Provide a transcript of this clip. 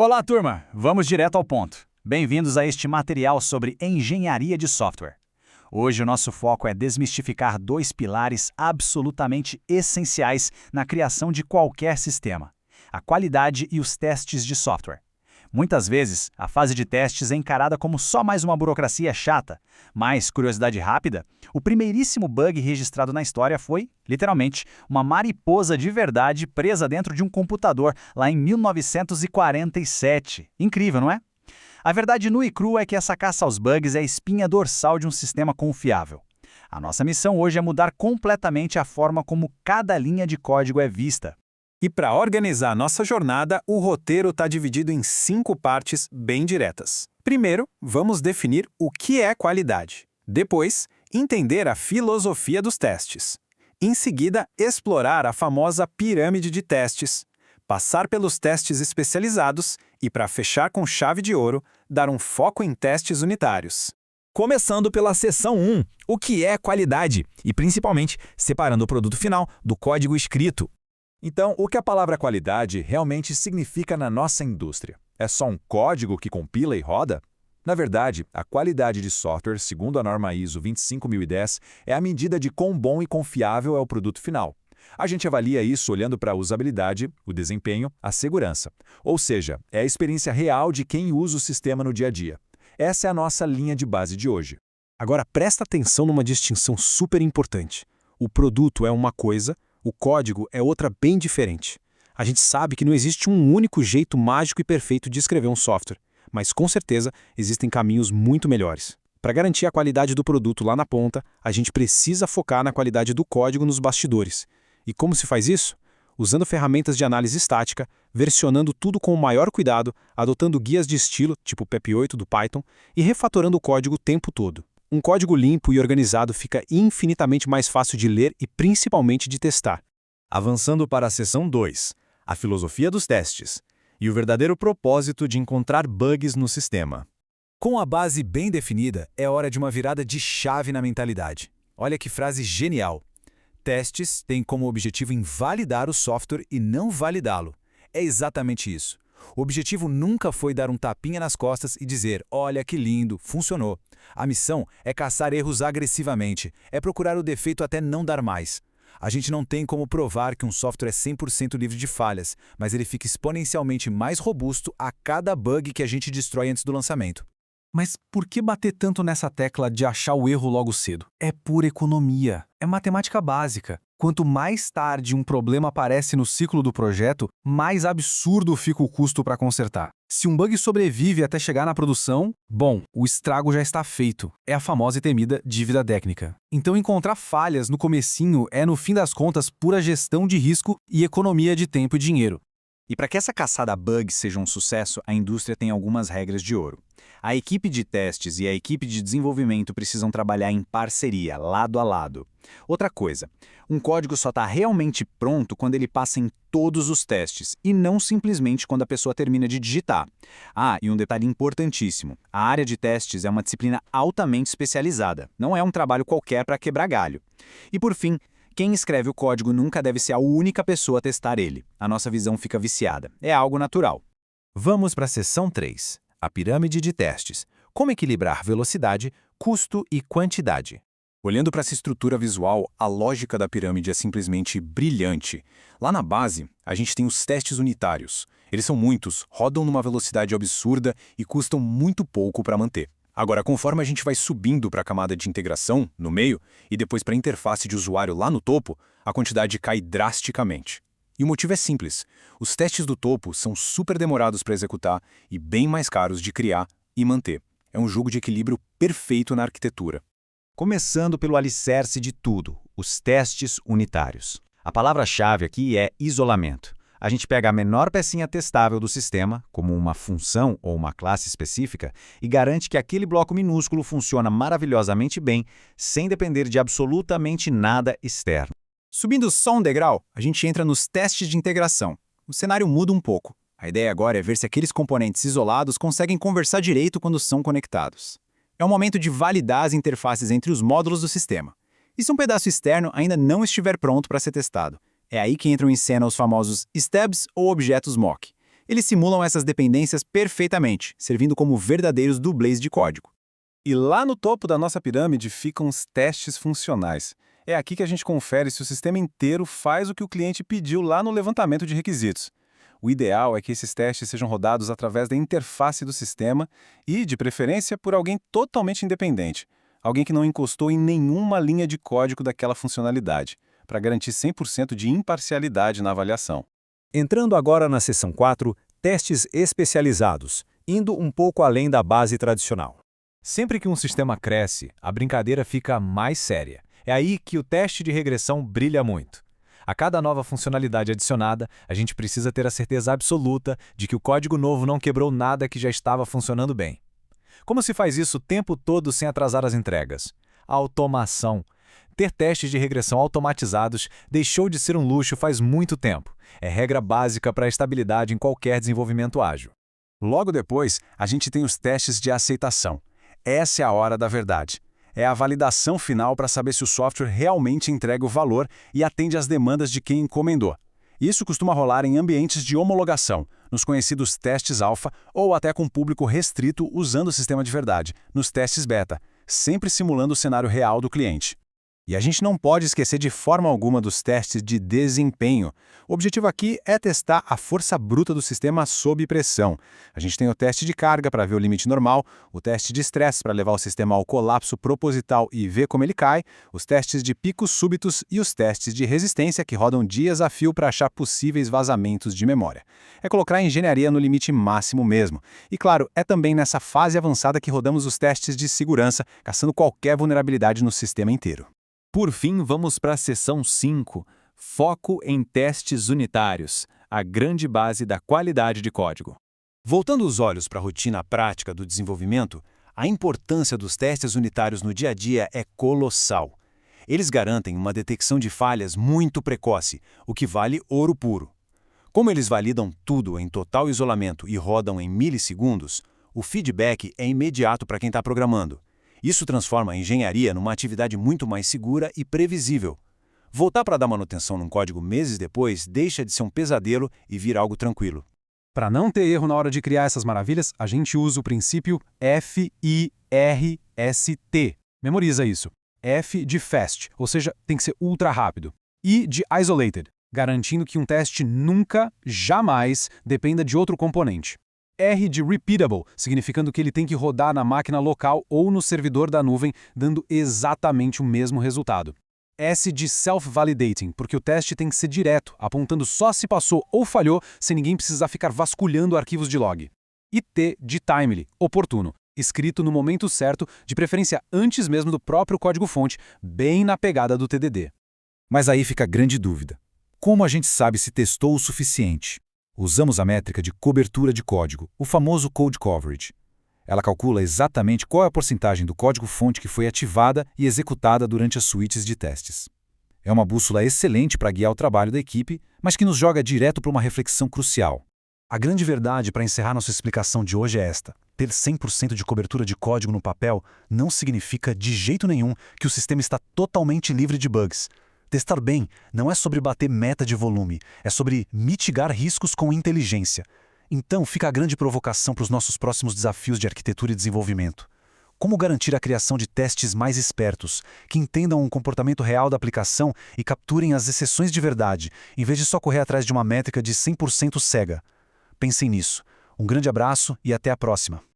Olá, turma! Vamos direto ao ponto. Bem-vindos a este material sobre engenharia de software. Hoje o nosso foco é desmistificar dois pilares absolutamente essenciais na criação de qualquer sistema: a qualidade e os testes de software. Muitas vezes, a fase de testes é encarada como só mais uma burocracia chata, mas, curiosidade rápida, o primeiríssimo bug registrado na história foi, literalmente, uma mariposa de verdade presa dentro de um computador lá em 1947. Incrível, não é? A verdade nua e crua é que essa caça aos bugs é a espinha dorsal de um sistema confiável. A nossa missão hoje é mudar completamente a forma como cada linha de código é vista. E para organizar nossa jornada, o roteiro está dividido em 5 partes bem diretas. Primeiro, vamos definir o que é qualidade. Depois, entender a filosofia dos testes. Em seguida, explorar a famosa pirâmide de testes. Passar pelos testes especializados e, para fechar com chave de ouro, dar um foco em testes unitários. Começando pela seção 1, o que é qualidade, e principalmente separando o produto final do código escrito. Então, o que a palavra qualidade realmente significa na nossa indústria? É só um código que compila e roda? Na verdade, a qualidade de software, segundo a norma ISO 25010, é a medida de quão bom e confiável é o produto final. A gente avalia isso olhando para a usabilidade, o desempenho, a segurança. Ou seja, é a experiência real de quem usa o sistema no dia a dia. Essa é a nossa linha de base de hoje. Agora presta atenção numa distinção super importante. O produto é uma coisa, o código é outra bem diferente. A gente sabe que não existe um único jeito mágico e perfeito de escrever um software, mas com certeza existem caminhos muito melhores. Para garantir a qualidade do produto lá na ponta, a gente precisa focar na qualidade do código nos bastidores. E como se faz isso? Usando ferramentas de análise estática, versionando tudo com o maior cuidado, adotando guias de estilo, tipo PEP8 do Python, e refatorando o código o tempo todo. Um código limpo e organizado fica infinitamente mais fácil de ler e principalmente de testar. Avançando para a seção 2, a filosofia dos testes e o verdadeiro propósito de encontrar bugs no sistema. Com a base bem definida, é hora de uma virada de chave na mentalidade. Olha que frase genial! Testes têm como objetivo invalidar o software e não validá-lo. É exatamente isso. O objetivo nunca foi dar um tapinha nas costas e dizer, olha que lindo, funcionou. A missão é caçar erros agressivamente, é procurar o defeito até não dar mais. A gente não tem como provar que um software é 100% livre de falhas, mas ele fica exponencialmente mais robusto a cada bug que a gente destrói antes do lançamento. Mas por que bater tanto nessa tecla de achar o erro logo cedo? É pura economia, é matemática básica. Quanto mais tarde um problema aparece no ciclo do projeto, mais absurdo fica o custo para consertar. Se um bug sobrevive até chegar na produção, bom, o estrago já está feito. É a famosa e temida dívida técnica. Então encontrar falhas no comecinho é, no fim das contas, pura gestão de risco e economia de tempo e dinheiro. E para que essa caçada a bugs seja um sucesso, a indústria tem algumas regras de ouro. A equipe de testes e a equipe de desenvolvimento precisam trabalhar em parceria, lado a lado. Outra coisa, um código só está realmente pronto quando ele passa em todos os testes, e não simplesmente quando a pessoa termina de digitar. Ah, e um detalhe importantíssimo, a área de testes é uma disciplina altamente especializada, não é um trabalho qualquer para quebrar galho. E por fim, quem escreve o código nunca deve ser a única pessoa a testar ele. A nossa visão fica viciada. É algo natural. Vamos para a seção 3, a pirâmide de testes. Como equilibrar velocidade, custo e quantidade. Olhando para essa estrutura visual, a lógica da pirâmide é simplesmente brilhante. Lá na base, a gente tem os testes unitários. Eles são muitos, rodam numa velocidade absurda e custam muito pouco para manter. Agora, conforme a gente vai subindo para a camada de integração, no meio, e depois para a interface de usuário lá no topo, a quantidade cai drasticamente. E o motivo é simples. Os testes do topo são super demorados para executar e bem mais caros de criar e manter. É um jogo de equilíbrio perfeito na arquitetura. Começando pelo alicerce de tudo, os testes unitários. A palavra-chave aqui é isolamento. A gente pega a menor pecinha testável do sistema, como uma função ou uma classe específica, e garante que aquele bloco minúsculo funciona maravilhosamente bem, sem depender de absolutamente nada externo. Subindo só um degrau, a gente entra nos testes de integração. O cenário muda um pouco. A ideia agora é ver se aqueles componentes isolados conseguem conversar direito quando são conectados. É o momento de validar as interfaces entre os módulos do sistema. E se um pedaço externo ainda não estiver pronto para ser testado? É aí que entram em cena os famosos stubs ou objetos mock, Eles simulam essas dependências perfeitamente, servindo como verdadeiros dublês de código. E lá no topo da nossa pirâmide ficam os testes funcionais. É aqui que a gente confere se o sistema inteiro faz o que o cliente pediu lá no levantamento de requisitos. O ideal é que esses testes sejam rodados através da interface do sistema e, de preferência, por alguém totalmente independente. Alguém que não encostou em nenhuma linha de código daquela funcionalidade, para garantir 100% de imparcialidade na avaliação. Entrando agora na seção 4, testes especializados, indo um pouco além da base tradicional. Sempre que um sistema cresce, a brincadeira fica mais séria. É aí que o teste de regressão brilha muito. A cada nova funcionalidade adicionada, a gente precisa ter a certeza absoluta de que o código novo não quebrou nada que já estava funcionando bem. Como se faz isso o tempo todo sem atrasar as entregas? Automação. Ter testes de regressão automatizados deixou de ser um luxo faz muito tempo. É regra básica para a estabilidade em qualquer desenvolvimento ágil. Logo depois, a gente tem os testes de aceitação. Essa é a hora da verdade. É a validação final para saber se o software realmente entrega o valor e atende às demandas de quem encomendou. Isso costuma rolar em ambientes de homologação, nos conhecidos testes alfa ou até com público restrito usando o sistema de verdade, nos testes beta, sempre simulando o cenário real do cliente. E a gente não pode esquecer de forma alguma dos testes de desempenho. O objetivo aqui é testar a força bruta do sistema sob pressão. A gente tem o teste de carga para ver o limite normal, o teste de estresse para levar o sistema ao colapso proposital e ver como ele cai, os testes de picos súbitos e os testes de resistência que rodam dias a fio para achar possíveis vazamentos de memória. É colocar a engenharia no limite máximo mesmo. E claro, é também nessa fase avançada que rodamos os testes de segurança, caçando qualquer vulnerabilidade no sistema inteiro. Por fim, vamos para a seção 5, foco em testes unitários, a grande base da qualidade de código. Voltando os olhos para a rotina prática do desenvolvimento, a importância dos testes unitários no dia a dia é colossal. Eles garantem uma detecção de falhas muito precoce, o que vale ouro puro. Como eles validam tudo em total isolamento e rodam em milissegundos, o feedback é imediato para quem está programando. Isso transforma a engenharia numa atividade muito mais segura e previsível. Voltar para dar manutenção num código meses depois deixa de ser um pesadelo e vira algo tranquilo. Para não ter erro na hora de criar essas maravilhas, a gente usa o princípio FIRST. Memoriza isso. F de fast, ou seja, tem que ser ultra rápido. I de isolated, garantindo que um teste nunca, jamais, dependa de outro componente. R de repeatable, significando que ele tem que rodar na máquina local ou no servidor da nuvem, dando exatamente o mesmo resultado. S de self-validating, porque o teste tem que ser direto, apontando só se passou ou falhou, sem ninguém precisar ficar vasculhando arquivos de log. E T de timely, oportuno, escrito no momento certo, de preferência antes mesmo do próprio código-fonte, bem na pegada do TDD. Mas aí fica a grande dúvida. Como a gente sabe se testou o suficiente? Usamos a métrica de cobertura de código, o famoso code coverage. Ela calcula exatamente qual é a porcentagem do código-fonte que foi ativada e executada durante as suítes de testes. É uma bússola excelente para guiar o trabalho da equipe, mas que nos joga direto para uma reflexão crucial. A grande verdade para encerrar nossa explicação de hoje é esta. Ter 100% de cobertura de código no papel não significa de jeito nenhum que o sistema está totalmente livre de bugs. Testar bem não é sobre bater meta de volume, é sobre mitigar riscos com inteligência. Então fica a grande provocação para os nossos próximos desafios de arquitetura e desenvolvimento. Como garantir a criação de testes mais espertos, que entendam o comportamento real da aplicação e capturem as exceções de verdade, em vez de só correr atrás de uma métrica de 100% cega? Pensem nisso. Um grande abraço e até a próxima.